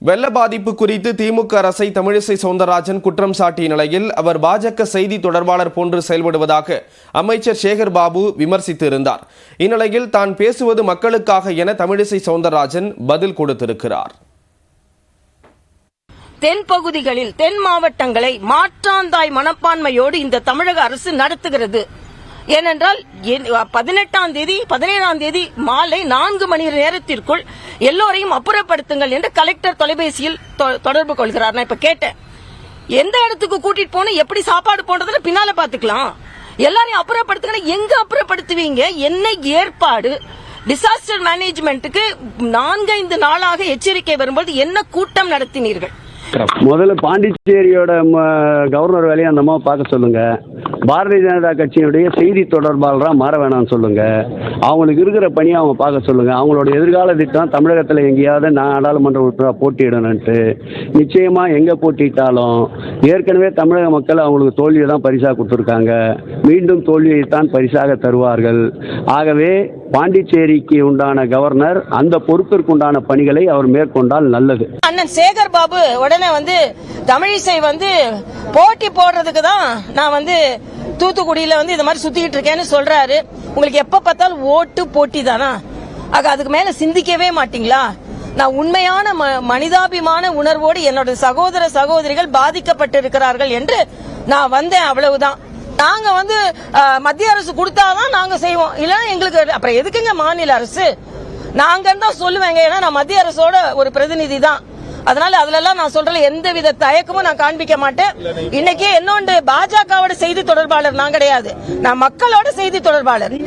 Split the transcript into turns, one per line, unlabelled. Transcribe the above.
வெள்ள பாதிப்பு குறித்து திமுக அரசை தமிழிசை சவுந்தரராஜன் குற்றம் சாட்டிய நிலையில் அவர் பாஜக செய்தி தொடர்பாளர் போன்று செயல்படுவதாக அமைச்சர் சேகர் பாபு விமர்சித்து இருந்தார். இந்நிலையில் தான் பேசுவது மக்களுக்காக என தமிழிசை சவுந்தரராஜன் பதில் கொடுத்திருக்கிறார்.
தென் பகுதிகளில் தென் மாவட்டங்களை மாற்றாந்தாய் மனப்பான்மையோடு இந்த தமிழக அரசு நடத்துகிறது. ஏனென்றால் 18ஆம் தேதி 17ஆம் தேதி மாலை 4 மணி நேரத்திற்குள் எல்லோரையும் அப்புறப்படுத்துங்கள் என்று கலெக்டர் தொலைபேசியில் தொடர்பு கொள்கிறார். நான் இப்ப கேட்டேன், எந்த இடத்துக்கு கூட்டிட்டு போன எப்படி சாப்பாடு போன்றதுல பின்னால பாத்துக்கலாம், எல்லாரையும் அப்புறப்படுத்துங்க. எங்க அப்புறப்படுத்துவீங்க? என்ன ஏற்பாடு? டிசாஸ்டர் மேனேஜ்மெண்ட்டுக்கு 4-5 நாளாக எச்சரிக்கை வரும்போது என்ன கூட்டம் நடத்தினீர்கள்?
முதல்ல பாண்டிச்சேரியோட கவர்னர் வேலையை அந்த அம்மாவை பார்க்க சொல்லுங்க. பாரதிய ஜனதா கட்சியினுடைய செய்தி தொடர்பாளராக மாற வேணாம்னு சொல்லுங்க. அவங்களுக்கு இருக்கிற பணியை அவங்க பார்க்க சொல்லுங்க. அவங்களோட எதிர்கால திட்டம் தமிழகத்தில் எங்கேயாவது நாடாளுமன்ற உறுப்பினராக போட்டியிடணுன்ட்டு. நிச்சயமா எங்க போட்டிட்டாலும் ஏற்கனவே தமிழக மக்கள் அவங்களுக்கு தோல்வியை தான் பரிசாக கொடுத்துருக்காங்க. மீண்டும் தோல்வியைத்தான் பரிசாக தருவார்கள். ஆகவே பாண்டிச்சேரிக்கு உண்டான கவர்னர் அந்த பொறுப்பிற்கு உண்டான பணிகளை அவர் மேற்கொண்டால் நல்லது.
அண்ணன் சேகர் பாபு உடனே தமிழிசை போட்டி போடுறதுக்கு தான் நான் தூத்துக்குடியில இந்த மாதிரி சுத்திட்டு இருக்கேன்னு சொல்றாரு. உங்களுக்கு எப்ப பார்த்தாலும் ஓட்டு போட்டி தானா? அதுக்கு மேல சிந்திக்கவே மாட்டீங்களா? நான் உண்மையான மனிதாபிமான உணர்வோடு என்னோட சகோதர சகோதரிகள் பாதிக்கப்பட்டிருக்கிறார்கள் என்று நான் வந்தேன், அவ்வளவுதான். நாங்க மத்திய அரசு கொடுத்தாதான் நாங்க செய்வோம், இல்லன்னா எங்களுக்கு அப்புறம் எதுக்குங்க மாநில அரசு? நாங்க தான் சொல்லுவேங்க, ஏன்னா நான் மத்திய அரசோட ஒரு பிரதிநிதி தான். அதனால அதுல நான் சொல்றேன், எந்தவித தயக்கமும் நான் காண்பிக்க மாட்டேன். இன்னைக்கு என்னோட பாஜகவோட செய்தி தொடர்பாளர் நான் கிடையாது, நான் மக்களோட செய்தி தொடர்பாளர்.